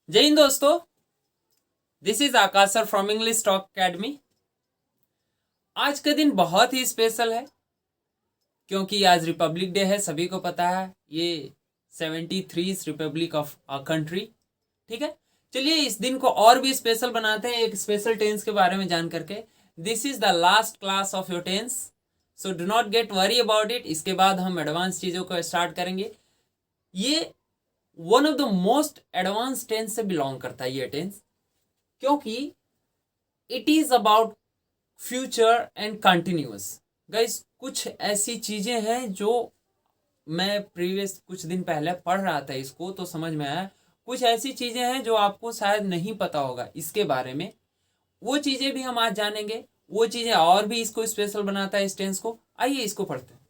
जय हिंद दोस्तों, this is Akash sir from English Talk academy. आज का दिन बहुत ही स्पेशल है क्योंकि आज रिपब्लिक डे है। सभी को पता है ये 73 रिपब्लिक ऑफ आ कंट्री। ठीक है, चलिए इस दिन को और भी स्पेशल बनाते हैं एक स्पेशल टेंस के बारे में जान करके। This is the last class of your tense, so do not get worry about it. इसके बाद हम एडवांस चीज़ों को स्टार्ट करेंगे। ये one of the most advance tense से बिलोंग करता है ये टेंस, क्योंकि it is about future and continuous. Guys, कुछ ऐसी चीजें हैं जो मैं प्रीवियस कुछ दिन पहले पढ़ रहा था, इसको तो समझ में आया। कुछ ऐसी चीजें हैं जो आपको शायद नहीं पता होगा इसके बारे में, वो चीजें भी हम आज जानेंगे। वो चीजें और भी इसको स्पेशल बनाता है इस टेंस को। आइए इसको पढ़ते हैं।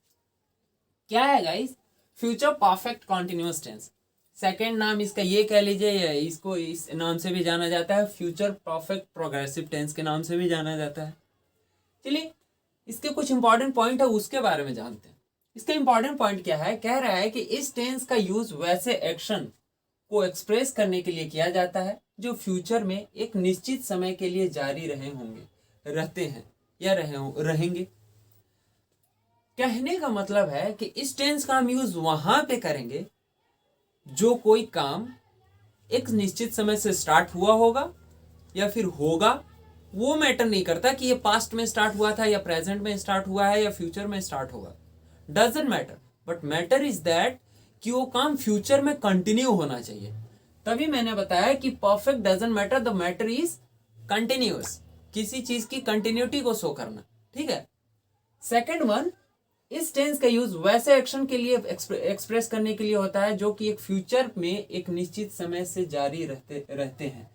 क्या है guys? Future perfect continuous tense. Second नाम इसका ये कह लीजिए, या इसको इस नाम से भी जाना जाता है, फ्यूचर परफेक्ट प्रोग्रेसिव टेंस के नाम से भी जाना जाता है। चलिए इसके कुछ इंपॉर्टेंट पॉइंट है उसके बारे में जानते हैं। इसका इंपॉर्टेंट पॉइंट क्या है? कह रहा है कि इस टेंस का यूज वैसे एक्शन को एक्सप्रेस करने के लिए किया जाता है जो फ्यूचर में एक निश्चित समय के लिए जारी रहे होंगे, रहते हैं या रहेंगे। कहने का मतलब है कि इस टेंस का हम यूज वहां पे करेंगे जो कोई काम एक निश्चित समय से स्टार्ट हुआ होगा या फिर होगा। वो मैटर नहीं करता कि ये पास्ट में स्टार्ट हुआ था या प्रेजेंट में स्टार्ट हुआ है या फ्यूचर में स्टार्ट होगा, doesn't matter. But matter is that कि वो काम फ्यूचर में कंटिन्यू होना चाहिए। तभी मैंने बताया कि perfect doesn't matter, the matter is continuous, किसी चीज की कंटिन्यूटी को शो करना। ठीक है। सेकेंड वन, इस टेंस का यूज वैसे एक्शन के लिए एक्सप्रेस करने के लिए होता है जो कि एक फ्यूचर में एक निश्चित समय से जारी रहते हैं।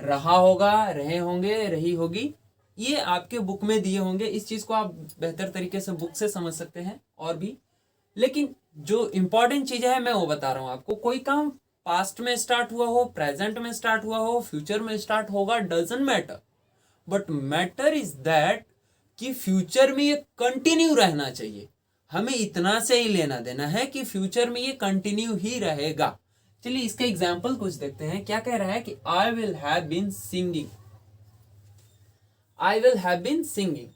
रहा होगा, रहे होंगे, रही होगी, ये आपके बुक में दिए होंगे। इस चीज को आप बेहतर तरीके से बुक से समझ सकते हैं और भी। लेकिन जो इंपॉर्टेंट चीज है मैं वो बता रहा हूं आपको। कोई काम पास्ट में स्टार्ट हुआ हो, प्रेजेंट में स्टार्ट हुआ हो, फ्यूचर में स्टार्ट होगा, doesn't matter. But matter is that कि फ्यूचर में ये कंटिन्यू रहना चाहिए। हमें इतना से ही लेना देना है कि फ्यूचर में ये कंटिन्यू ही रहेगा। चलिए इसका एग्जाम्पल कुछ देखते हैं। क्या कह रहा है कि I will have been singing, I will have been singing.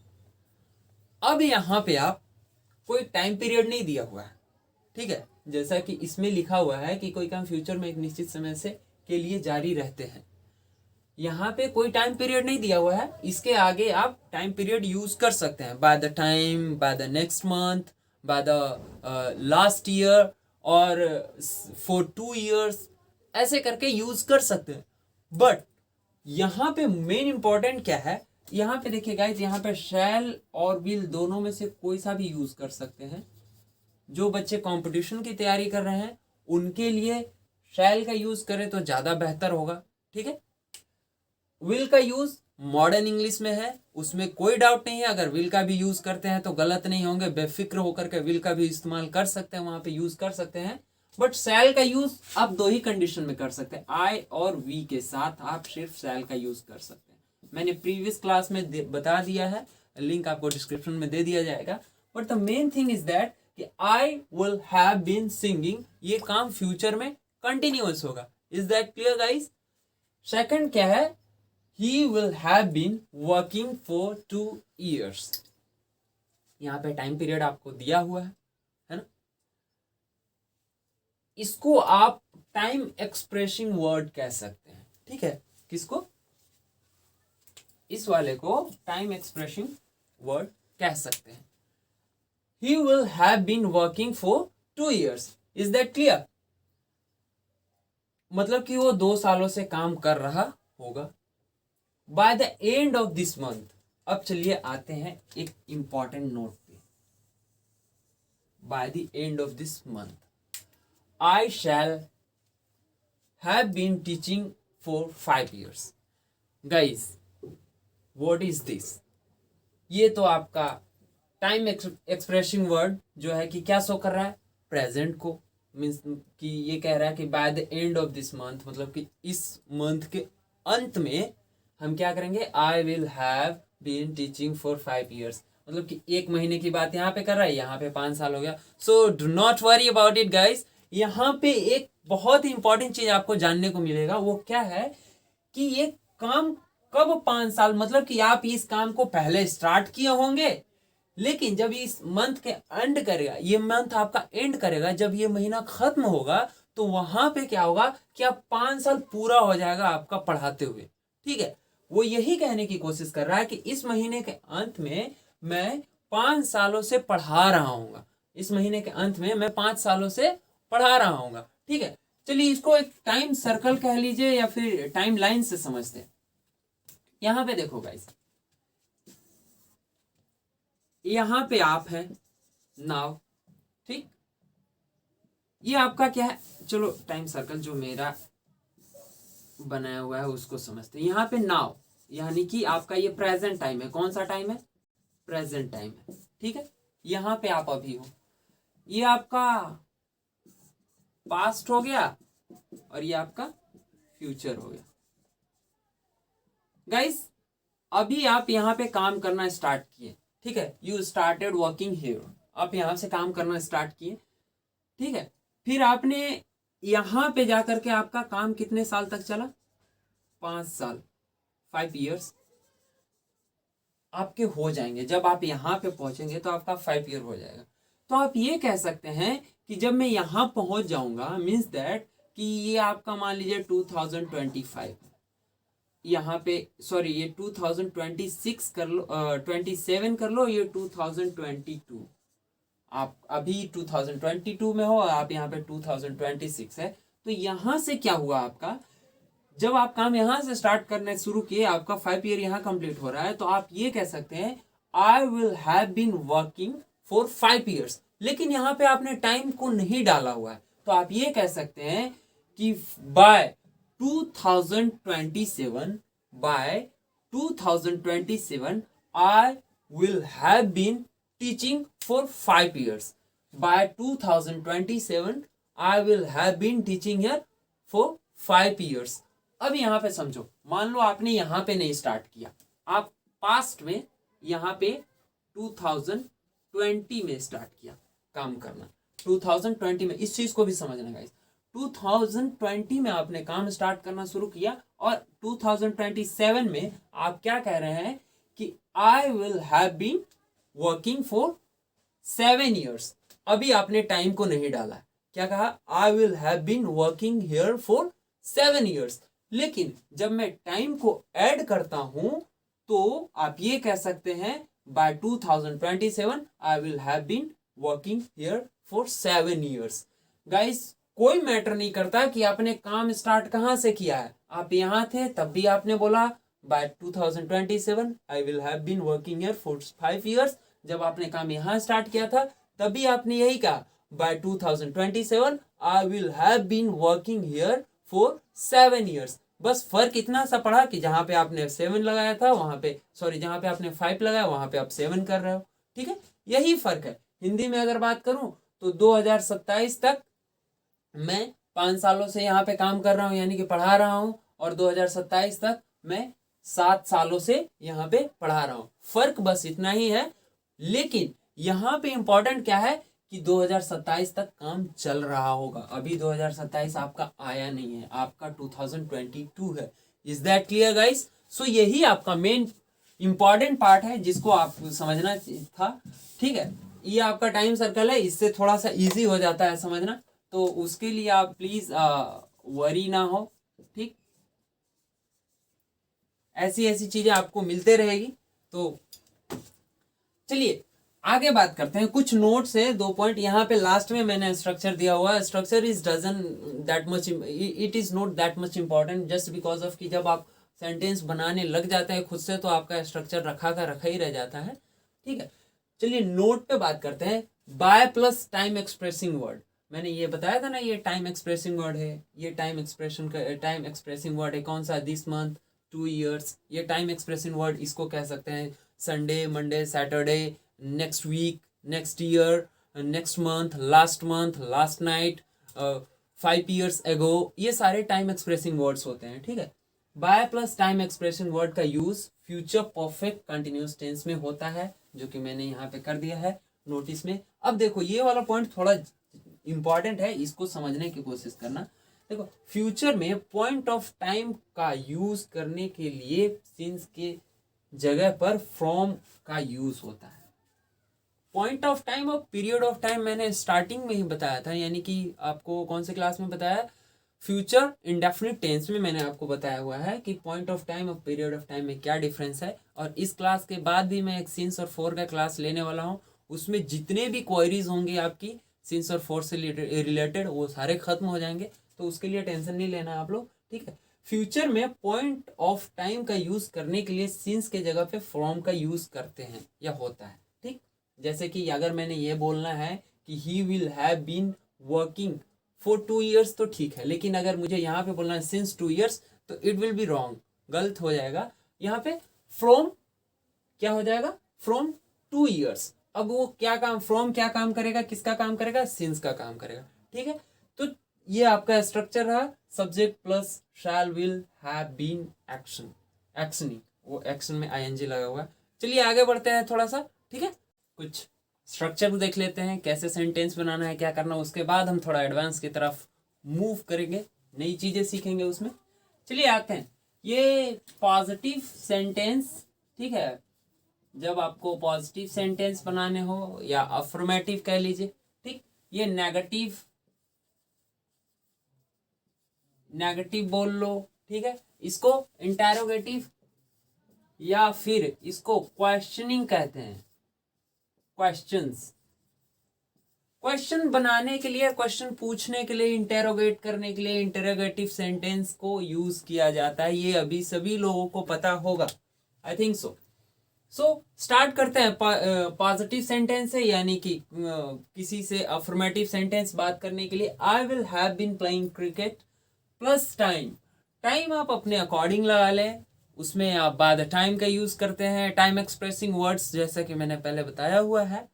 अब यहां पे आप कोई टाइम पीरियड नहीं दिया हुआ है। ठीक है, जैसा कि इसमें लिखा हुआ है कि कोई काम फ्यूचर में एक निश्चित समय से के लिए जारी रहते हैं। यहाँ पे कोई टाइम पीरियड नहीं दिया हुआ है। इसके आगे आप टाइम पीरियड यूज कर सकते हैं, bye the time, by the next month, by the last year, और फॉर 2 years, ऐसे करके यूज कर सकते हैं। बट यहाँ पे मेन इंपॉर्टेंट क्या है? यहाँ पे देखिए गाइस, यहाँ पे शैल और विल दोनों में से कोई सा भी यूज कर सकते हैं। जो बच्चे कंपटीशन की तैयारी कर रहे हैं उनके लिए शैल का यूज करें तो ज्यादा बेहतर होगा। ठीक है। विल का यूज मॉडर्न इंग्लिश में है, उसमें कोई डाउट नहीं है। अगर विल का भी यूज करते हैं तो गलत नहीं होंगे, बेफिक्र होकर के विल का भी इस्तेमाल कर सकते हैं, वहां पे यूज कर सकते हैं। बट शैल का यूज आप दो ही कंडीशन में कर सकते हैं, आई और वी के साथ आप सिर्फ शैल का यूज कर सकते हैं। मैंने प्रीवियस क्लास में बता दिया है, लिंक आपको डिस्क्रिप्शन में दे दिया जाएगा। But the main thing is that कि I will have been singing, ये काम फ्यूचर में कंटिन्यूअस होगा। Is that clear guys? Second क्या है? He will have been working for 2 years. यहाँ पे टाइम पीरियड आपको दिया हुआ है ना? इसको आप टाइम एक्सप्रेसिंग वर्ड कह सकते हैं। ठीक है। किसको? इस वाले को टाइम एक्सप्रेसिंग वर्ड कह सकते हैं। He will have been working for 2 years. Is that clear? मतलब कि वो 2 सालों से काम कर रहा होगा। By the end of this month, अब चलिए आते हैं एक इंपॉर्टेंट नोट पे। By the end of this month I shall have been teaching for 5 years. Guys, what is this? ये तो आपका टाइम एक्सप्रेसिंग वर्ड जो है कि क्या शो कर रहा है? प्रेजेंट को। मीन्स कि ये कह रहा है कि bye the end of this month, मतलब कि इस मंथ के अंत में हम क्या करेंगे? I will have been teaching for 5 years, मतलब कि 1 महीने की बात यहाँ पे कर रहा है, यहाँ पे 5 साल हो गया। सो do not worry about it guys, यहाँ पे एक बहुत ही इंपॉर्टेंट चीज आपको जानने को मिलेगा, वो क्या है कि ये काम कब 5 साल, मतलब कि आप इस काम को पहले स्टार्ट किए होंगे, लेकिन जब इस मंथ के एंड करेगा, ये मंथ आपका एंड करेगा, जब ये महीना खत्म होगा तो वहां पे क्या होगा कि आप 5 साल पूरा हो जाएगा आपका पढ़ाते हुए। ठीक है, वो यही कहने की कोशिश कर रहा है कि इस महीने के अंत में मैं 5 सालों से पढ़ा रहा हूँ, इस महीने के अंत में मैं 5 सालों से पढ़ा रहा हूँ। ठीक है, चलिए इसको एक टाइम सर्कल कह लीजिए या फिर टाइम लाइन से समझते हैं। यहां पे देखो गाइस, यहां पे आप हैं नाव, ठीक, ये आपका क्या है, चलो टाइम सर्कल जो मेरा बनाया हुआ है उसको समझते हैं। यहाँ पे नाउ यानी कि आपका ये प्रेजेंट टाइम है, कौन सा टाइम है, प्रेजेंट टाइम है। ठीक है, यहाँ पे आप अभी हो, ये आपका पास्ट हो गया और ये आपका फ्यूचर हो गया। गाइस अभी आप यहाँ पे काम करना स्टार्ट किए, ठीक है, यू स्टार्टेड वर्किंग हियर, आप यहाँ से काम करना स्टार्ट किए। ठीक है, फिर आपने यहाँ पे जाकर के आपका काम कितने साल तक चला, 5 साल, 5 years आपके हो जाएंगे। जब आप यहाँ पे पहुंचेंगे तो आपका 5 year हो जाएगा। तो आप ये कह सकते हैं कि जब मैं यहाँ पहुंच जाऊंगा, मीन्स दैट कि ये आपका मान लीजिए 2025, यहाँ पे सॉरी ये 2026 कर लो, 27 कर लो, ये 2022, आप अभी 2022 में हो, आप यहाँ पे 2026 है। तो यहाँ से क्या हुआ आपका, जब आप काम यहाँ से स्टार्ट करने शुरू किए, आपका 5 year यहाँ कंप्लीट हो रहा है, तो आप ये कह सकते हैं I will have been working for 5 years। लेकिन यहाँ पे आपने टाइम को नहीं डाला हुआ है, तो आप ये कह सकते हैं कि by 2027 I will have been teaching for 5 years। By 2027 I will have been teaching here for 5 years। अब यहाँ पे समझो, मान लो आपने यहाँ पे नहीं स्टार्ट किया, आप पास्ट में यहाँ पे 2020 में स्टार्ट किया काम करना, 2020 में, इस चीज को भी समझना गाइस, 2020 में आपने काम स्टार्ट करना शुरू किया और 2027 में आप क्या कह रहे हैं कि I will have been working for 7 years। अभी आपने टाइम को नहीं डाला, क्या कहा, I will have been working here for 7 years। लेकिन जब मैं टाइम को ऐड करता हूं तो आप ये कह सकते हैं by 2027 I will have been working here for 7 years। Guys कोई मैटर नहीं करता कि आपने काम स्टार्ट कहां से किया है, आप यहां थे तब भी आपने बोला by 2027 I will have been working here for 5 years। जब आपने काम यहां स्टार्ट किया था तभी आपने यही कहा by 2027 I will have been working here for 7 years। बस फर्क इतना सा पड़ा कि जहां पे आपने 7 लगाया था वहां पे, सॉरी जहां पे आपने 5 लगाया वहां पे आप 7 कर रहे हो। ठीक है, यही फर्क है। हिंदी में अगर बात करूं तो 2027 तक मैं 5 सालों से यहाँ पे काम कर रहा हूँ, यानी कि पढ़ा रहा हूँ, और 2027 तक मैं 7 सालों से यहाँ पे पढ़ा रहा हूँ। फर्क बस इतना ही है। लेकिन यहाँ पे इंपॉर्टेंट क्या है कि 2027 तक काम चल रहा होगा, अभी 2027 आपका आया नहीं है, आपका 2022 है। Is that clear guys? So यही आपका मेन इंपॉर्टेंट पार्ट है जिसको आप समझना था। ठीक है, ये आपका टाइम सर्कल है, इससे थोड़ा सा इजी हो जाता है समझना, तो उसके लिए आप प्लीज वरी ना हो। ठीक, ऐसी ऐसी चीजें आपको मिलते रहेगी। तो चलिए आगे बात करते हैं। कुछ नोट्स है, 2 पॉइंट यहाँ पे लास्ट में मैंने स्ट्रक्चर दिया हुआ है। Structure is doesn't that much, it is not that much important, just because of कि जब आप सेंटेंस बनाने लग जाते हैं खुद से तो आपका स्ट्रक्चर रखा का रखा ही रह जाता है। ठीक है, चलिए नोट पे बात करते हैं। By plus time expressing word, मैंने ये बताया था ना, ये टाइम एक्सप्रेसिंग वर्ड है, ये टाइम एक्सप्रेशन का टाइम एक्सप्रेसिंग वर्ड है कौन सा, दिस मंथ, 2 years। ये टाइम एक्सप्रेसिंग वर्ड इसको कह सकते हैं Sunday, Monday, Saturday, next week, next year, next month, last night, 5 years ago, ये सारे टाइम एक्सप्रेसिंग वर्ड्स होते हैं। ठीक है, by plus time expression word का use future perfect continuous tense में होता है, जो कि मैंने यहाँ पे कर दिया है नोटिस में। अब देखो ये वाला पॉइंट थोड़ा इंपॉर्टेंट है, इसको समझने की कोशिश करना। देखो फ्यूचर में पॉइंट ऑफ टाइम का यूज करने के लिए सिंस के जगह पर फ्रॉम का यूज होता है। पॉइंट ऑफ टाइम और पीरियड ऑफ टाइम मैंने स्टार्टिंग में ही बताया था, यानी कि आपको कौन से क्लास में बताया, फ्यूचर इंडेफिनिट टेंस में मैंने आपको बताया हुआ है कि पॉइंट ऑफ टाइम और पीरियड ऑफ टाइम में क्या डिफरेंस है। और इस क्लास के बाद भी मैं एक सिंस और फोर का क्लास लेने वाला हूँ, उसमें जितने भी क्वेरीज होंगी आपकी सिंस और फोर से रिलेटेड वो सारे खत्म हो जाएंगे, तो उसके लिए टेंशन नहीं लेना आप लोग, ठीक है। फ्यूचर में पॉइंट ऑफ टाइम का यूज करने के लिए सिंस के जगह पे फ्रॉम का यूज करते हैं या होता है, ठीक। जैसे कि अगर मैंने ये बोलना है कि he will have been working for 2 years तो ठीक है, लेकिन अगर मुझे यहाँ पे बोलना है सिंस 2 years तो इट विल बी रॉन्ग, गलत हो जाएगा। यहाँ पे फ्रॉम क्या हो जाएगा, फ्रॉम 2 years। अब वो क्या काम, फ्रॉम क्या काम करेगा, किसका काम करेगा, सिंस का काम करेगा, ठीक है। तो ये आपका स्ट्रक्चर रहा, subject plus shall will have been action, actioning, वो एक्शन में आईएनजी लगा हुआ है। चलिए आगे बढ़ते हैं थोड़ा सा, ठीक है। कुछ स्ट्रक्चर देख लेते हैं, कैसे सेंटेंस बनाना है, क्या करना, उसके बाद हम थोड़ा एडवांस की तरफ मूव करेंगे, नई चीजें सीखेंगे उसमें। चलिए आते हैं, ये पॉजिटिव सेंटेंस, ठीक है। जब आपको पॉजिटिव सेंटेंस बनाने हो या अफर्मेटिव कह लीजिए, ठीक। ये नेगेटिव, नेगेटिव बोल लो, ठीक है। इसको इंटेरोगेटिव या फिर इसको क्वेश्चनिंग कहते हैं, क्वेश्चंस। क्वेश्चन बनाने के लिए, क्वेश्चन पूछने के लिए, इंटेरोगेट करने के लिए इंटेरोगेटिव सेंटेंस को यूज किया जाता है, ये अभी सभी लोगों को पता होगा, आई थिंक सो। स्टार्ट करते हैं पॉजिटिव सेंटेंस है, यानी कि किसी से अफर्मेटिव सेंटेंस बात करने के लिए। I will have been playing cricket plus time, time आप अपने अकॉर्डिंग लगा लें, उसमें आप बाद टाइम का यूज करते हैं, टाइम एक्सप्रेसिंग वर्ड्स जैसा कि मैंने पहले बताया हुआ है।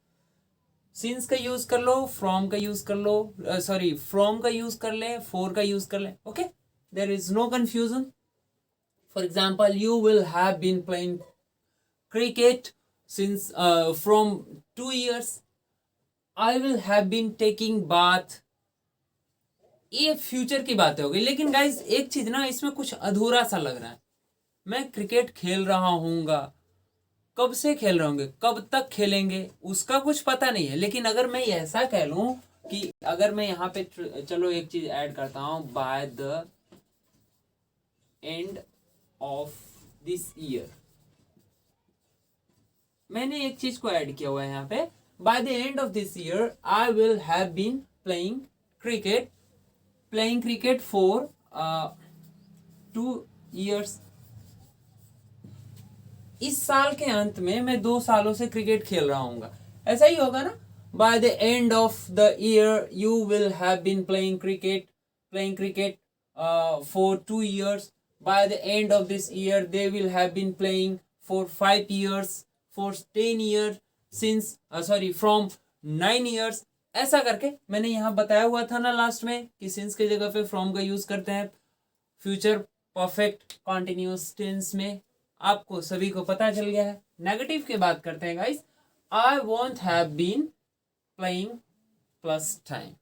सिंस का यूज कर लो, फ्रॉम का यूज कर लो, सॉरी फ्रॉम का यूज कर ले, फोर का यूज कर ले, okay, there is no confusion. For example, you will have been playing cricket since from 2 years, I will have been taking bath. ये फ्यूचर की बातें हो गई, लेकिन गाइज एक चीज ना, इसमें कुछ अधूरा सा लग रहा है। मैं क्रिकेट खेल रहा हूँगा, कब से खेल रहे होंगे, कब तक खेलेंगे, उसका कुछ पता नहीं है। लेकिन अगर मैं ऐसा कह लूं कि अगर मैं यहाँ पे चलो एक चीज ऐड करता हूं, bye the end of this year, मैंने एक चीज को ऐड किया हुआ है यहाँ पे, by the end of this year I will have been playing cricket for 2 years। इस साल के अंत में मैं 2 सालों से क्रिकेट खेल रहा हूँ, ऐसा ही होगा ना। By the end of the year you will have been playing cricket for 2 years। By the end of this year they will have been playing for 5 years, for 10 years, since sorry from 9 years। ऐसा करके मैंने यहाँ बताया हुआ था ना last में कि सिंस की जगह पे फ्रॉम का यूज करते हैं फ्यूचर परफेक्ट कॉन्टिन्यूस टेंस में, आपको सभी को पता चल गया है। नेगेटिव की बात करते हैं guys, I won't have been playing plus time.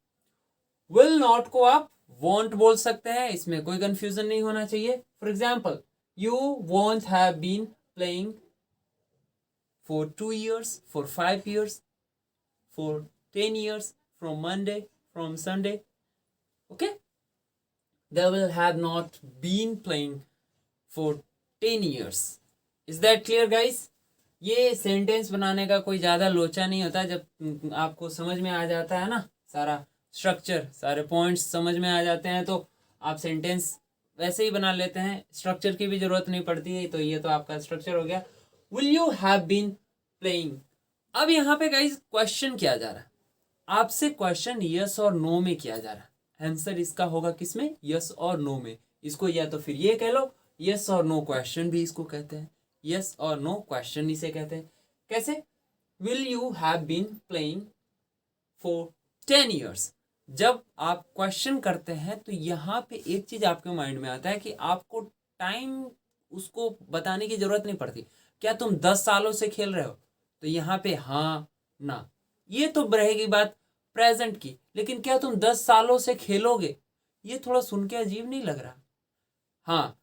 Will not को आप वोंट बोल सकते हैं, इसमें कोई कंफ्यूजन नहीं होना चाहिए। For example, you won't have been playing for 2 years, for 5 years, for 10 years, from Monday, from Sunday, okay. They will have not been playing for 10 years. Is that clear guys? ये sentence बनाने का कोई ज़्यादा लोचा नहीं होता, जब आपको समझ में आ जाता है ना सारा स्ट्रक्चर, सारे पॉइंट्स समझ में आ जाते हैं, तो आप सेंटेंस वैसे ही बना लेते हैं, स्ट्रक्चर की भी ज़रूरत नहीं पड़ती है। तो ये तो आपका स्ट्रक्चर हो गया। Will you have been playing. अब यहाँ पे गाइज क्वेश्चन किया जा रहा है आपसे, क्वेश्चन यस और नो में किया जा रहा है। आंसर इसका होगा किसमें, यस और नो में। इसको या तो फिर ये कह लो, यस और नो क्वेश्चन भी इसको कहते हैं, यस और नो क्वेश्चन इसे कहते हैं। कैसे, will you have been playing for 10 years। जब आप क्वेश्चन करते हैं तो यहाँ पे एक चीज आपके माइंड में आता है कि आपको टाइम उसको बताने की जरूरत नहीं पड़ती। क्या तुम 10 सालों से खेल रहे हो, तो यहाँ पे हाँ ना, ये तो रहेगी बात प्रेजेंट की, लेकिन क्या तुम 10 सालों से खेलोगे? ये थोड़ा सुन के अजीब नहीं लग रहा? हाँ,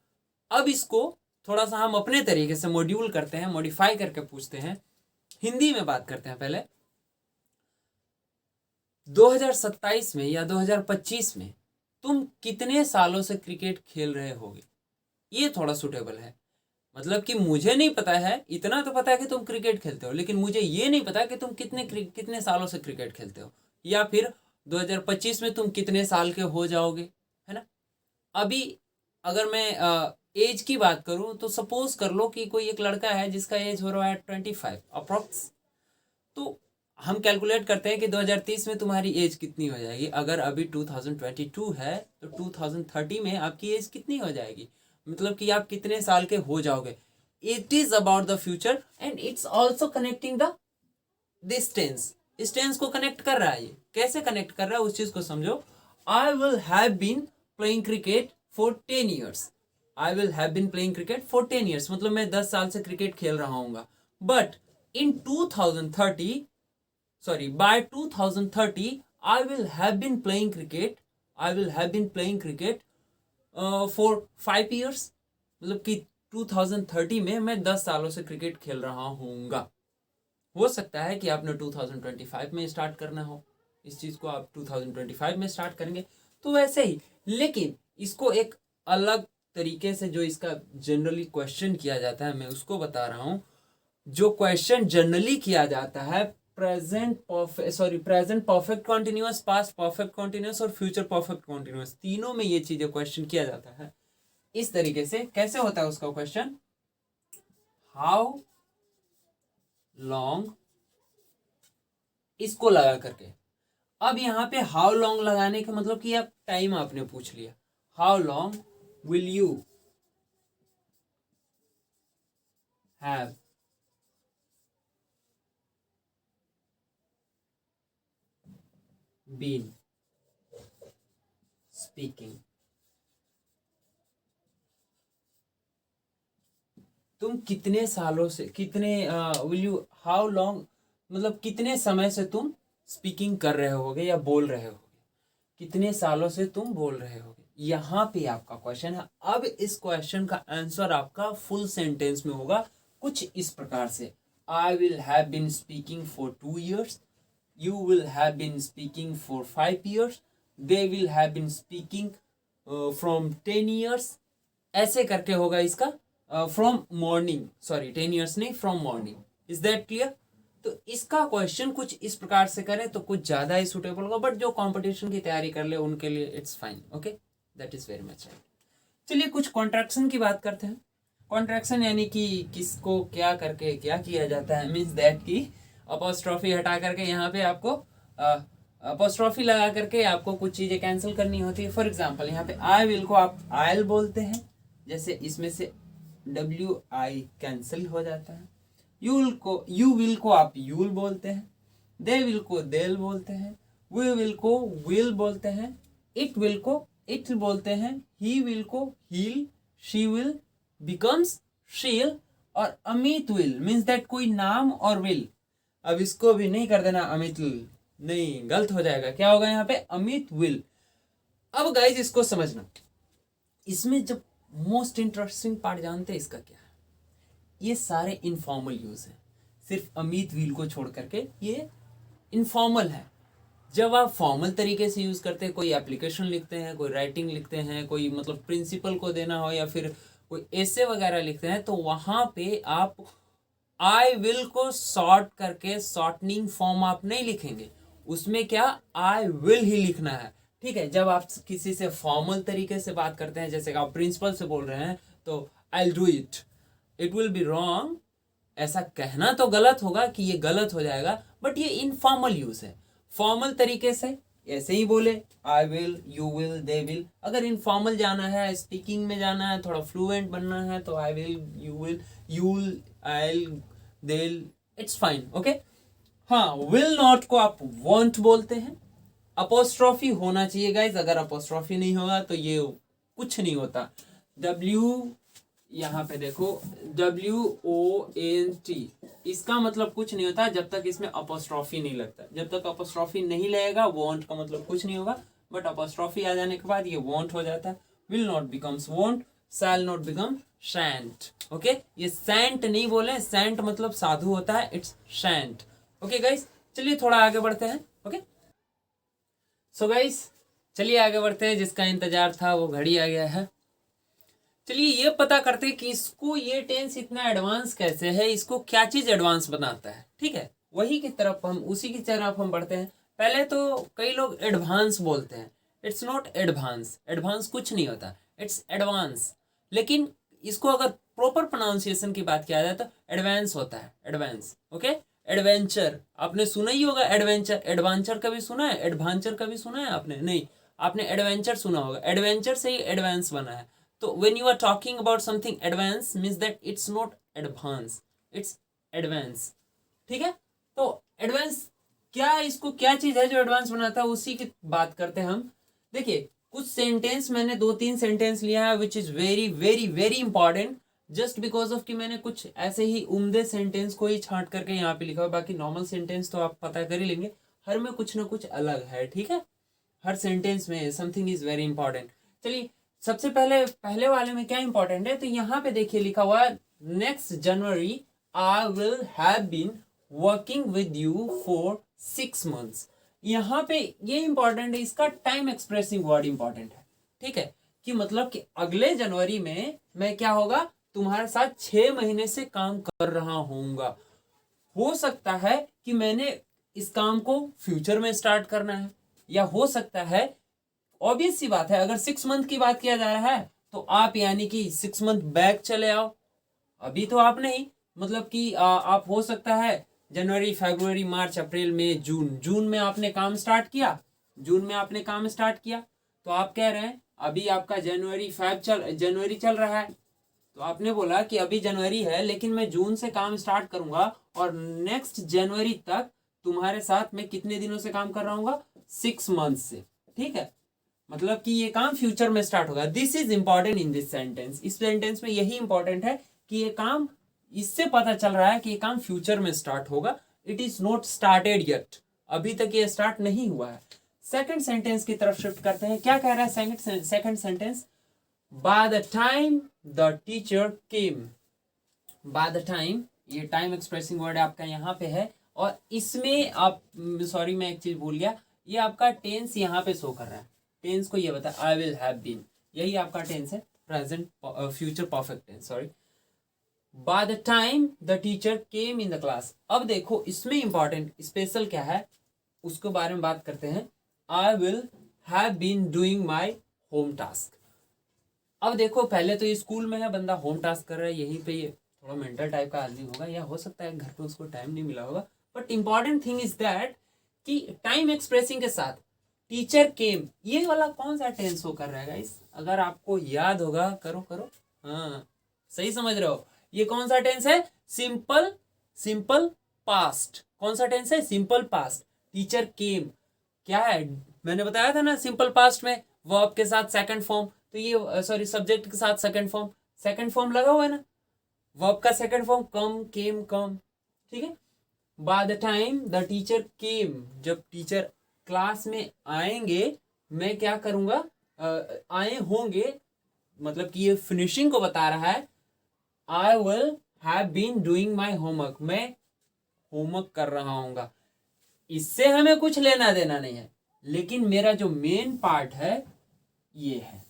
अब इसको थोड़ा सा हम अपने तरीके से मॉड्यूल करते हैं, मॉडिफाई करके पूछते हैं, हिंदी में बात करते हैं। पहले 2027 में या 2025 में तुम कितने सालों से क्रिकेट खेल रहे होगे? ये थोड़ा सुटेबल है। मतलब कि मुझे नहीं पता है, इतना तो पता है कि तुम क्रिकेट खेलते हो, लेकिन मुझे ये नहीं पता कि तुम कितने सालों से क्रिकेट खेलते हो, या फिर 2025 में तुम कितने साल के हो जाओगे, है ना। अभी अगर मैं एज की बात करूं तो सपोज कर लो कि कोई एक लड़का है जिसका एज हो रहा है 25 अप्रॉक्स, तो हम कैलकुलेट करते हैं कि 2030 में तुम्हारी एज कितनी हो जाएगी। अगर अभी 2022 है तो 2030 में आपकी एज कितनी हो जाएगी, मतलब कि आप कितने साल के हो जाओगे। It is about the future and it's also connecting the this tense. इस टेंस को कनेक्ट कर रहा है। ये कैसे कनेक्ट कर रहा है उस चीज को समझो। I will have been playing cricket for 10 years. I will have been playing cricket for 10 years, मतलब मैं 10 साल से क्रिकेट खेल रहा हूँ। But in 2030, sorry, by 2030 I will have been playing cricket, I will have been playing cricket for 5 years, मतलब कि 2030 में मैं 10 सालों से क्रिकेट खेल रहा हूँगा। हो सकता है कि आपने 2025 में स्टार्ट करना हो, इस चीज़ को आप 2025 में स्टार्ट करेंगे तो वैसे ही। लेकिन इसको एक अलग तरीके से जो इसका जनरली क्वेश्चन किया जाता है, मैं उसको बता रहा हूँ। जो क्वेश्चन जनरली किया जाता है present perfect continuous, past perfect continuous और फ्यूचर परफेक्ट कॉन्टिन्यूअस, तीनों में ये चीजें क्वेश्चन किया जाता है इस तरीके से। कैसे होता है उसका क्वेश्चन? हाउ लॉन्ग, इसको लगा करके। अब यहाँ पे हाउ लॉन्ग लगाने का मतलब कि आप टाइम आपने पूछ लिया। How long will you have been speaking, तुम कितने सालों से, कितने विल यू, हाउ लॉन्ग मतलब कितने समय से तुम स्पीकिंग कर रहे होगे या बोल रहे होगे, कितने सालों से तुम बोल रहे होगे। यहाँ पे आपका क्वेश्चन है। अब इस क्वेश्चन का आंसर आपका फुल सेंटेंस में होगा कुछ इस प्रकार से। I will have been speaking for 2 years, you will have been speaking for 5 years, they will have been speaking from 10 years, ऐसे करके होगा इसका। from morning, sorry 10 years नहीं, from morning, is that clear? तो इसका क्वेश्चन कुछ इस प्रकार से करें तो कुछ ज़्यादा ही सुटेबल होगा, बट जो कंपटीशन की तैयारी कर ले उनके लिए it's fine. Okay, that is very much right. चलिए कुछ कॉन्ट्रैक्शन की बात करते हैं। कॉन्ट्रैक्शन यानी कि किसको क्या करके क्या किया जाता है, मीन्स दैट की अपॉस्ट्रॉफी हटा करके यहाँ पे आपको अपॉस्ट्रॉफी लगा करके आपको कुछ चीज़ें कैंसिल करनी होती है। फॉर एग्जांपल यहाँ पे आई विल को आप आयल बोलते हैं, जैसे इसमें से WI कैंसिल हो जाता है। यू विल को आप यूल बोलते हैं, दे विल को देल बोलते हैं, वी विल को विल बोलते हैं, इट विल को इट बोलते हैं, ही विल को हील, शी विल बिकम्स शील, और अमित विल मीन्स दैट कोई नाम और विल। अब इसको भी नहीं कर देना अमित विल, नहीं गलत हो जाएगा। क्या होगा यहाँ पे? अमित विल। अब गाइज इसको समझना, इसमें जब मोस्ट इंटरेस्टिंग पार्ट जानते हैं इसका क्या है? ये सारे इनफॉर्मल यूज है, सिर्फ अमित विल को छोड़ करके ये इनफॉर्मल है। जब आप फॉर्मल तरीके से यूज करते हैं, कोई एप्लीकेशन लिखते हैं, कोई राइटिंग लिखते हैं, कोई मतलब प्रिंसिपल को देना हो या फिर कोई ऐसे वगैरह लिखते हैं, तो वहां पे आप आई विल को शॉर्ट करके शॉर्टनिंग फॉर्म आप नहीं लिखेंगे, उसमें क्या आई विल ही लिखना है। ठीक है, जब आप किसी से फॉर्मल तरीके से बात करते हैं, जैसे कि आप प्रिंसिपल से बोल रहे हैं, तो I do it, it will be wrong, ऐसा कहना तो गलत होगा कि ये गलत हो जाएगा, बट ये इनफॉर्मल यूज है। फॉर्मल तरीके से ऐसे ही बोले आई will, you will, they will. अगर इनफॉर्मल जाना है, स्पीकिंग में जाना है, थोड़ा फ्लुएंट बनना है, तो I will, you will, you'll, I, they'll, it's fine. Okay, हाँ, विल नॉट को आप वॉन्ट बोलते हैं। अपोस्ट्रॉफी होना चाहिए गाइज, अगर अपोस्ट्रॉफी नहीं होगा तो ये कुछ नहीं होता। यहाँ पे देखो WONT, इसका मतलब कुछ नहीं होता जब तक इसमें अपोस्ट्रॉफी नहीं लगता। जब तक अपोस्ट्रॉफी नहीं लगेगा वॉन्ट का मतलब कुछ नहीं होगा, बट अपोस्ट्रॉफी आ जाने के बाद ये वॉन्ट हो जाता है। Will not becomes won't, shall not become shan't. Okay, ये सैंट नहीं बोले, सैंट मतलब साधु होता है, इट्स शैंट। ओके गाइस, चलिए थोड़ा आगे बढ़ते हैं। ओके सो गाइस चलिए आगे बढ़ते हैं, जिसका इंतजार था वो घड़ी आ गया है। चलिए ये पता करते हैं कि इसको ये टेंस इतना एडवांस कैसे है, इसको क्या चीज एडवांस बनाता है। ठीक है, वही की तरफ हम उसी की तरफ हम बढ़ते हैं। पहले तो कई लोग एडवांस बोलते हैं, इट्स नॉट एडवांस, एडवांस कुछ नहीं होता, इट्स एडवांस। लेकिन इसको अगर प्रॉपर प्रोनाउंसिएशन की बात किया जाए तो एडवांस होता है, एडवांस। ओके, एडवेंचर आपने सुना ही होगा, एडवेंचर, एडवेंचर कभी सुना है, एडवेंचर कभी सुना है आपने? नहीं, आपने एडवेंचर सुना होगा, एडवेंचर से ही एडवांस बना है। तो when you are talking about something advanced means that it's not advance, it's advance। ठीक है, तो एडवांस क्या, इसको क्या चीज है जो एडवांस बनाता है, उसी की बात करते हैं हम। देखिए कुछ सेंटेंस मैंने 2-3 सेंटेंस लिया है which is very very very important, just because of कि मैंने कुछ ऐसे ही उम्दे सेंटेंस को ही छांट करके यहाँ पे लिखा हुआ। बाकी नॉर्मल सेंटेंस तो आप पता कर ही लेंगे, हर में कुछ ना कुछ अलग है। ठीक है, हर सेंटेंस में समथिंग इज वेरी इंपॉर्टेंट। चलिए सबसे पहले वाले में क्या इंपॉर्टेंट है, तो यहाँ पे देखिए लिखा हुआ है next January I will have been working with you for 6 months। यहाँ पे ये इंपॉर्टेंट है, इसका टाइम एक्सप्रेसिंग वर्ड इंपॉर्टेंट है। ठीक है, कि मतलब कि अगले जनवरी में मैं क्या होगा, तुम्हारे साथ 6 महीने से काम कर रहा होऊंगा। हो सकता है कि मैंने इस काम को फ्यूचर में स्टार्ट करना है, या हो सकता है, ऑब्वियस सी बात है, अगर 6 मंथ की बात किया जा रहा है तो आप यानी कि 6 मंथ बैक चले आओ। अभी तो आप नहीं, मतलब कि आप हो सकता है जनवरी फरवरी मार्च अप्रैल मई जून में आपने काम स्टार्ट किया, जून में आपने काम स्टार्ट किया, तो आप कह रहे हैं अभी आपका जनवरी चल रहा है, तो आपने बोला कि अभी जनवरी है लेकिन मैं जून से काम स्टार्ट करूंगा और नेक्स्ट जनवरी तक तुम्हारे साथ मैं कितने दिनों से काम कर रहा हूँ, 6 मंथ से। ठीक है, मतलब कि ये काम फ्यूचर में स्टार्ट होगा। This is important in this sentence, इस सेंटेंस में यही इंपॉर्टेंट है कि ये काम, इससे पता चल रहा है कि ये काम फ्यूचर में स्टार्ट होगा। It is not started yet, अभी तक ये स्टार्ट नहीं हुआ है। सेकंड सेंटेंस की तरफ शिफ्ट करते हैं, क्या कह रहा है second sentence, bye the time the teacher came. Bye the time, ये टाइम एक्सप्रेसिंग वर्ड आपका यहाँ पे है, और इसमें आप, सॉरी मैं एक चीज भूल गया, ये आपका टेंस यहाँ पे शो कर रहा है, टेंस को ये बता, आई विल हैव बीन, यही आपका टेंस है, present future perfect tense, sorry. By the time the teacher came in the class. अब देखो इसमें इंपॉर्टेंट स्पेशल क्या है उसके बारे में बात करते हैं। I will have been doing my home task. अब देखो पहले तो ये स्कूल में है, बंदा होम टास्क कर रहा है, यहीं पे ये थोड़ा मेंटल टाइप का आदमी होगा, या हो सकता है घर पे उसको टाइम नहीं मिला होगा, but important thing is that कि टाइम एक्सप्रेसिंग के साथ टीचर केम, ये वाला कौन सा टेंस हो कर रहा है गाइस, अगर आपको याद होगा, करो, हाँ सही समझ रहे हो, ये कौन सा टेंस है, सिंपल पास्ट। कौन सा टेंस है, सिंपल पास्ट। टीचर केम क्या है, मैंने बताया था ना, सिंपल पास्ट में वर्ब के साथ सेकंड फॉर्म, तो ये सॉरी सब्जेक्ट के साथ सेकंड फॉर्म लगा हुआ है ना, वर्ब का सेकंड फॉर्म कम, केम, कम। ठीक है, by the time the teacher केम, जब टीचर क्लास में आएंगे मैं क्या करूंगा, आए होंगे, मतलब कि ये फिनिशिंग को बता रहा है। I will have been doing my homework, मैं होमवर्क कर रहा हूँगा। इससे हमें कुछ लेना देना नहीं है, लेकिन मेरा जो मेन पार्ट है ये है,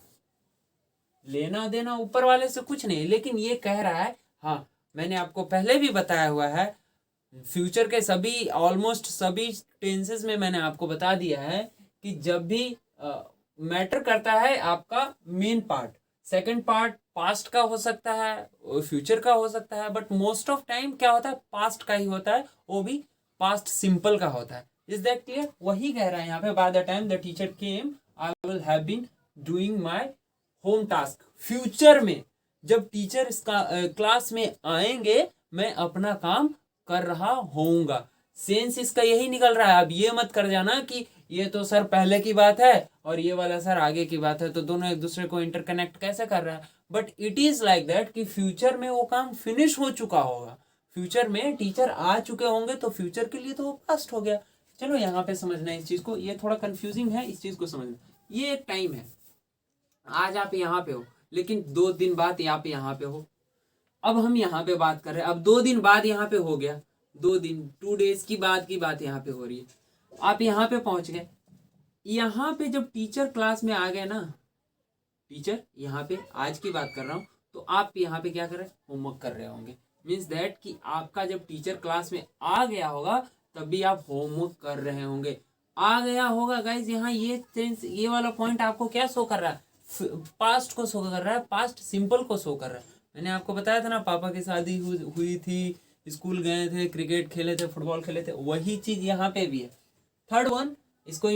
लेना देना ऊपर वाले से कुछ नहीं, लेकिन ये कह रहा है, हाँ मैंने आपको पहले भी बताया हुआ है, फ्यूचर के सभी ऑलमोस्ट सभी टेंसेस में मैंने आपको बता दिया है कि जब भी मैटर करता है आपका main part, second part past का हो सकता है, फ्यूचर का हो सकता है, बट मोस्ट ऑफ टाइम क्या होता है, पास्ट का ही होता है, वो भी पास्ट सिंपल का होता है। Is that clear? वही कह रहा है यहाँ पे, by the time the teacher came I will have been doing my home task. Future में जब टीचर इसका क्लास में आएंगे मैं अपना काम कर रहा होऊंगा। सेंस इसका यही निकल रहा है। अब ये मत कर जाना कि ये तो सर पहले की बात है और ये वाला सर आगे की बात है, तो दोनों एक दूसरे को इंटरकनेक्ट कैसे कर रहा है? But it is like that कि फ्यूचर में वो काम फिनिश हो चुका होगा, फ्यूचर में टीचर आ चुके होंगे, तो फ्यूचर के लिए तो वो पास्ट हो गया। चलो यहाँ पे समझना है इस चीज को, ये थोड़ा कंफ्यूजिंग है, इस चीज को समझना। ये एक टाइम है, आज आप यहाँ पे हो लेकिन 2 दिन बाद आप यहाँ पे हो। अब हम यहाँ पे बात कर रहे हैं, अब 2 दिन बाद यहाँ पे हो गया, 2 दिन 2 days की बात यहाँ पे हो रही है। आप यहाँ पे पहुंच गए, यहाँ पे जब टीचर क्लास में आ गए ना, टीचर यहाँ पे आज की बात कर रहा हूँ, तो आप यहाँ पे क्या कर रहे हैं? होमवर्क कर रहे होंगे। मीन्स दैट कि आपका जब टीचर क्लास में आ गया होगा तब भी आप होमवर्क कर रहे होंगे। आ गया होगा गाइज, यहाँ ये सेंस, ये वाला पॉइंट आपको क्या शो कर रहा है? पास्ट को शो कर रहा है, पास्ट सिंपल को शो कर रहा है। मैंने आपको बताया था ना, पापा की शादी हुई थी, स्कूल गए थे, क्रिकेट खेले थे, फुटबॉल खेले थे, वही चीज यहाँ पे भी है। थर्ड वन, इसको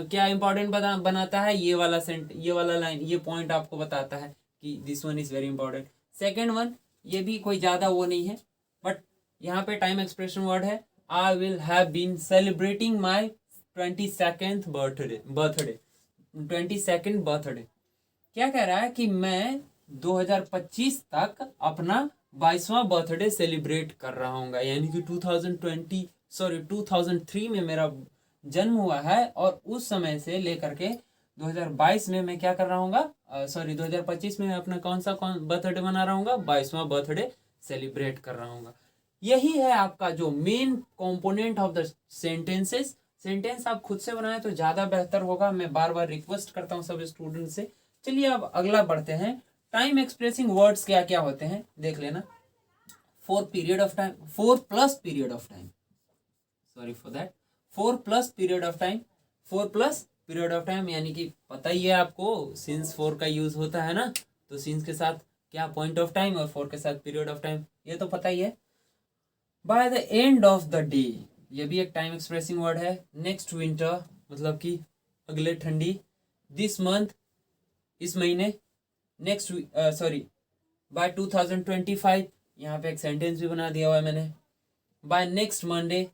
क्या इंपॉर्टेंट बनाता है? ये वाला ये वाला लाइन, ये पॉइंट आपको बताता है कि this one is very important. Second one, ये भी कोई ज्यादा वो नहीं है, बट यहाँ पे टाइम एक्सप्रेशन वर्ड है, I will have been celebrating my 22nd birthday. 22nd birthday क्या कह रहा है कि मैं 2025 तक अपना 22वां बर्थडे सेलिब्रेट कर रहा हूँ, यानी कि 2003 में मेरा जन्म हुआ है, और उस समय से लेकर के 2022 में मैं क्या कर रहा हूँ, 2025 में मैं अपना कौन बर्थडे मना रहा हूँ? 22वां बर्थडे सेलिब्रेट कर रहा हूँ। यही है आपका जो main component of the sentences. Sentence आप खुद से बनाएं तो ज़्यादा बेहतर होगा, मैं बार बार रिक्वेस्ट करता हूँ सब स्टूडेंट से। चलिए अब अगला बढ़ते हैं। टाइम एक्सप्रेसिंग वर्ड्स क्या क्या होते हैं देख लेना। 4 period of time, 4 plus period of time, sorry for that, 4 plus period of time. 4 plus period of time यानी कि पता ही है आपको, सिंस 4 का यूज होता है ना, तो सिंस के साथ क्या पॉइंट ऑफ टाइम, और 4 के साथ पीरियड ऑफ टाइम, ये तो पता ही है। By the end of the day, ये भी एक टाइम एक्सप्रेसिंग वर्ड है। नेक्स्ट विंटर मतलब कि अगले ठंडी। दिस मंथ, इस महीने। नेक्स्ट बाय 2025, यहाँ पे एक सेंटेंस भी बना दिया हुआ है मैंने। बाय नेक्स्ट मंडे,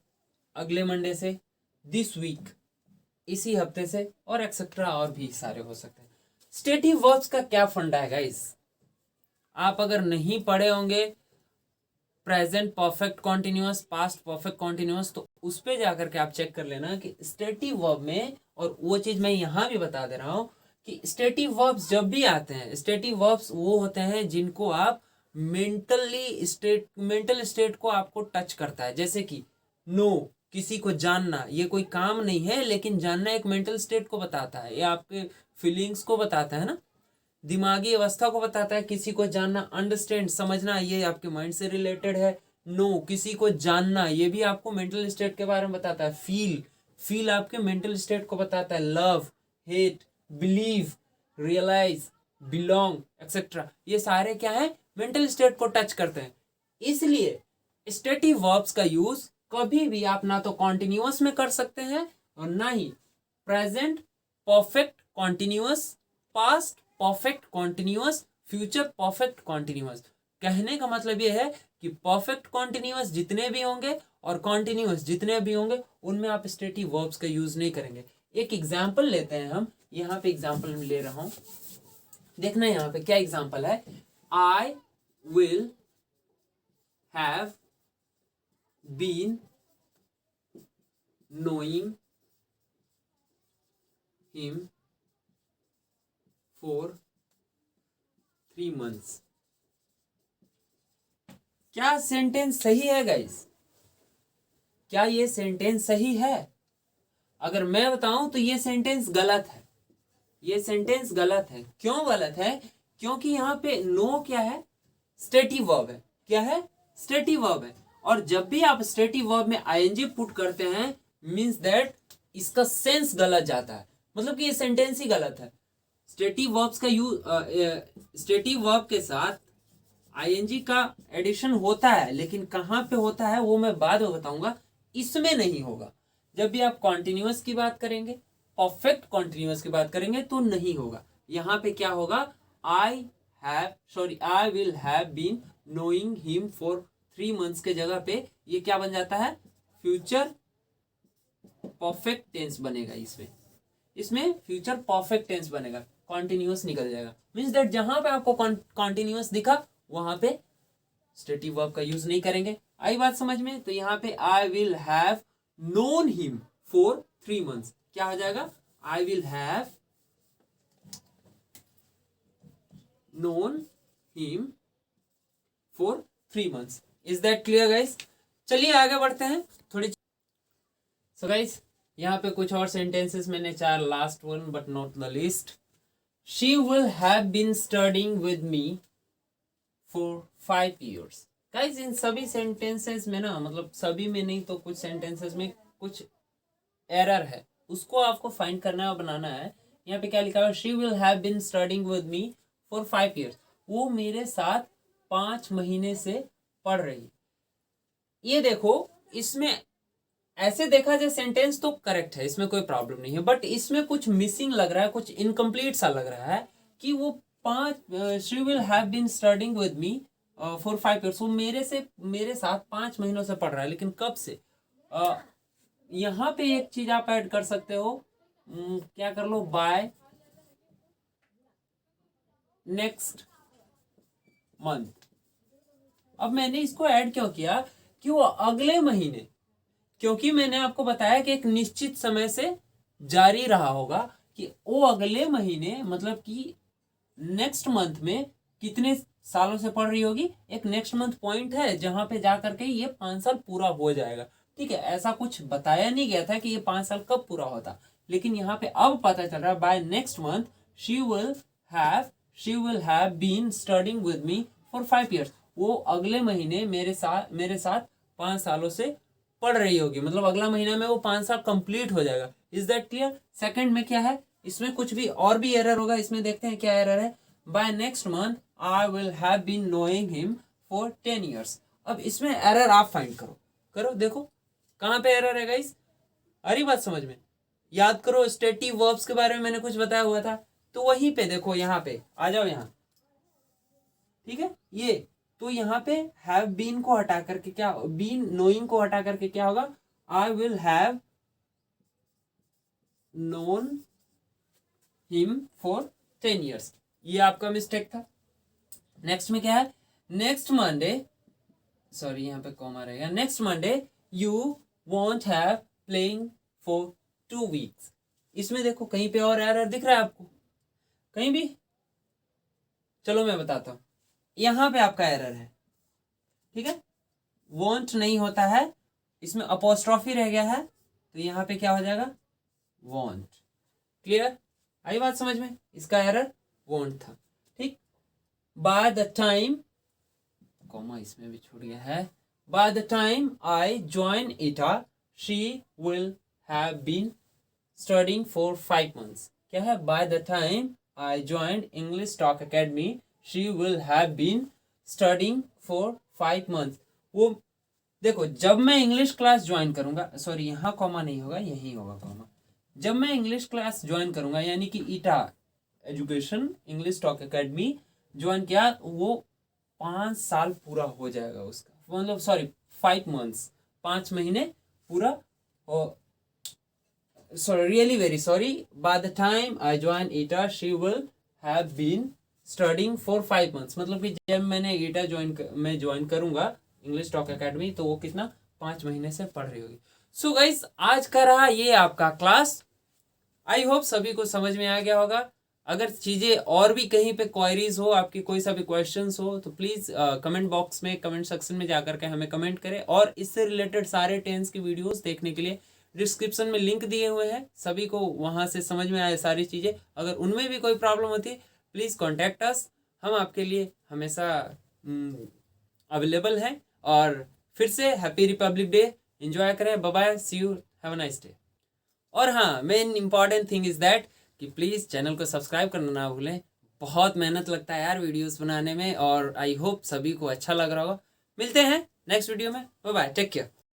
अगले मंडे से। दिस वीक, इसी हफ्ते से, और एक्सेट्रा, और भी सारे हो सकते हैं। स्टेटिव वर्ब्स का क्या फंडा है गाइस? आप अगर नहीं पढ़े होंगे present perfect continuous, past perfect continuous, तो उस पे जाकर के आप चेक कर लेना कि स्टेटिव वर्ब में, और वो चीज मैं यहाँ भी बता दे रहा हूँ कि स्टेटिव वर्ब्स जब भी आते हैं, स्टेटिव वर्ब्स वो होते हैं जिनको आप मेंटल स्टेट को आपको टच करता है। जैसे कि नो, किसी को जानना, ये कोई काम नहीं है, लेकिन जानना एक मेंटल स्टेट को बताता है, ये आपके फीलिंग्स को बताता है ना, दिमागी अवस्था को बताता है। किसी को जानना, अंडरस्टैंड, समझना, ये आपके माइंड से रिलेटेड है। नो, किसी को जानना, ये भी आपको मेंटल स्टेट के बारे में बताता है। फील आपके मेंटल स्टेट को बताता है। Love, hate, believe, realise, belong, etcetera, ये सारे क्या है? मेंटल स्टेट को टच करते हैं। इसलिए स्टेटिव वर्ब्स का यूज कभी भी आप ना तो कॉन्टिन्यूअस में कर सकते हैं, और ना ही present perfect continuous, past perfect continuous, future perfect continuous. कहने का मतलब ये है कि परफेक्ट कॉन्टिन्यूअस जितने भी होंगे और कॉन्टिन्यूअस जितने भी होंगे, उनमें आप स्टेटिव वर्ब्स का यूज नहीं करेंगे। एक एग्जाम्पल लेते हैं हम, यहाँ पे एग्जाम्पल ले रहा हूं, देखना यहाँ पे क्या एग्जाम्पल है। I will have been knowing him for 3 months। क्या सेंटेंस सही है गाइस? क्या ये सेंटेंस सही है? अगर मैं बताऊं तो ये सेंटेंस गलत है। ये सेंटेंस गलत है। क्यों गलत है? क्योंकि यहाँ पे नो क्या है? स्टेटिव वर्ब है। क्या है? स्टेटिव वर्ब है। और जब भी आप स्टेटिव वर्ब में आईएनजी पुट करते हैं, मींस दैट इसका सेंस गलत जाता है, मतलब कि ये सेंटेंस ही गलत है। स्टेटिव वर्ब्स का यूज, स्टेटिव वर्ब के साथ आईएनजी का एडिशन होता है, लेकिन कहाँ पे होता है वो मैं बाद में बताऊंगा, इसमें नहीं होगा। जब भी आप कॉन्टिन्यूअस की बात करेंगे, परफेक्ट कॉन्टिन्यूअस की बात करेंगे, तो नहीं होगा। यहाँ पे क्या होगा? I will have been knowing him for 3 months के जगह पे ये क्या बन जाता है? फ्यूचर परफेक्ट टेंस बनेगा। इसमें फ्यूचर परफेक्ट टेंस बनेगा, कॉन्टिन्यूअस निकल जाएगा। मीन्स दैट जहां पे आपको कॉन्टिन्यूअस दिखा वहां पे स्टेटिव वर्ब का यूज नहीं करेंगे। आई बात समझ में? तो यहाँ पे आई will have known him for 3 months क्या हो जाएगा? आई will have known him for 3 months। Is that clear guys? चलिए आगे बढ़ते हैं थोड़ी। सो गाइस यहाँ पे कुछ और सेंटेंसेस मैंने 4 last one but not the least. She will have been studying with me for 5 years। Guys इन सभी सेंटेंसेस में ना, मतलब सभी में नहीं तो कुछ सेंटेंसेस में कुछ एरर है, उसको आपको फाइंड करना और बनाना है। यहाँ पे क्या लिखा हुआ? She will have been studying with me for 5 years। वो मेरे साथ 5 महीने से पढ़ रही। ये देखो, इसमें ऐसे देखा जाए सेंटेंस तो करेक्ट है, इसमें कोई प्रॉब्लम नहीं है, बट इसमें कुछ मिसिंग लग रहा है, कुछ इनकम्प्लीट सा लग रहा है कि वो 5 she will have been studying with me for 5 years। वो मेरे साथ 5 महीनों से पढ़ रहा है, लेकिन कब से? यहाँ पे एक चीज आप ऐड कर सकते हो, क्या कर लो? Bye next month. अब मैंने इसको ऐड क्यों किया कि वो अगले महीने, क्योंकि मैंने आपको बताया कि एक निश्चित समय से जारी रहा होगा कि वो अगले महीने मतलब कि नेक्स्ट मंथ में कितने सालों से पढ़ रही होगी। एक नेक्स्ट मंथ पॉइंट है जहां पे जा करके ये 5 साल पूरा हो जाएगा। ठीक है, ऐसा कुछ बताया नहीं गया था कि ये 5 साल कब पूरा होता, लेकिन यहाँ पे अब पता चल रहा है by next month she will have been studying with me for 5 years। वो अगले महीने मेरे साथ 5 सालों से पढ़ रही होगी, मतलब अगला महीना में वो 5 साल कंप्लीट हो जाएगा। Is that clear? सेकंड में क्या है? इसमें कुछ भी और भी एरर होगा, इसमें देखते हैं क्या एरर है। By next month I will have been knowing him for 10 years। अब इसमें एरर आप फाइंड करो देखो कहाँ पे एरर है गाइस। अरे बात समझ में? याद करो स्टेटिव वर्ब्स के बारे में मैंने कुछ बताया हुआ था, तो वहीं पे देखो, यहाँ पे आ जाओ यहाँ। ठीक है, ये तो यहाँ पे हैव बीन को हटा करके क्या, बीन नोइंग को हटा करके क्या होगा? I will have known him for 10 years। ये आपका मिस्टेक था। नेक्स्ट में क्या है? नेक्स्ट मंडे, सॉरी यहाँ पे कॉमा रहेगा, next Monday you want have playing for 2 weeks। इसमें देखो कहीं पे और एरर दिख रहा है आपको कहीं भी? चलो मैं बताता हूं, यहां पे आपका एरर है। ठीक है, वॉन्ट नहीं होता है, इसमें अपोस्ट्रॉफी रह गया है, तो यहां पे क्या हो जाएगा? वॉन्ट। क्लियर? आई बात समझ में? इसका एरर वॉन्ट था। ठीक, बाय द टाइम, कॉमा इसमें भी छूट गया है, by the time I join ETA she will have been studying for 5 months। क्या है? By the time I joined English Talk Academy she will have been studying for 5 months। वो देखो, जब मैं इंग्लिश क्लास ज्वाइन करूंगा, sorry यहाँ comma नहीं होगा, यही होगा कॉमा। जब मैं इंग्लिश क्लास ज्वाइन करूंगा, यानी कि ETA education English Talk Academy join किया, वो 5 साल पूरा हो जाएगा उसका, मतलब सॉरी 5 months, 5 महीने पूरा हो। Sorry, really very sorry. By the time I join ETA, she will have been studying for 5 months। मतलब कि जब मैंने ETA मैं ज्वाइन करूंगा इंग्लिश टॉक अकेडमी, तो वो कितना 5 महीने से पढ़ रही होगी। सो गाइस आज का रहा ये आपका क्लास। आई होप सभी को समझ में आ गया होगा। अगर चीज़ें और भी कहीं पे क्वेरीज हो, आपकी कोई सा भी क्वेश्चंस हो, तो प्लीज़ कमेंट बॉक्स में, कमेंट सेक्शन में जाकर के हमें कमेंट करें। और इससे रिलेटेड सारे टेंस की वीडियोस देखने के लिए डिस्क्रिप्शन में लिंक दिए हुए हैं, सभी को वहां से समझ में आए सारी चीज़ें। अगर उनमें भी कोई प्रॉब्लम होती है प्लीज़ कॉन्टैक्ट अस, हम आपके लिए हमेशा अवेलेबल हैं। और फिर से हैप्पी रिपब्लिक डे, एंजॉय करें, bye bye, see you, have a nice day. और हाँ, main important thing is that कि प्लीज़ चैनल को सब्सक्राइब करना ना भूलें। बहुत मेहनत लगता है यार वीडियोस बनाने में, और आई होप सभी को अच्छा लग रहा होगा। मिलते हैं नेक्स्ट वीडियो में, बाय बाय, टेक केयर।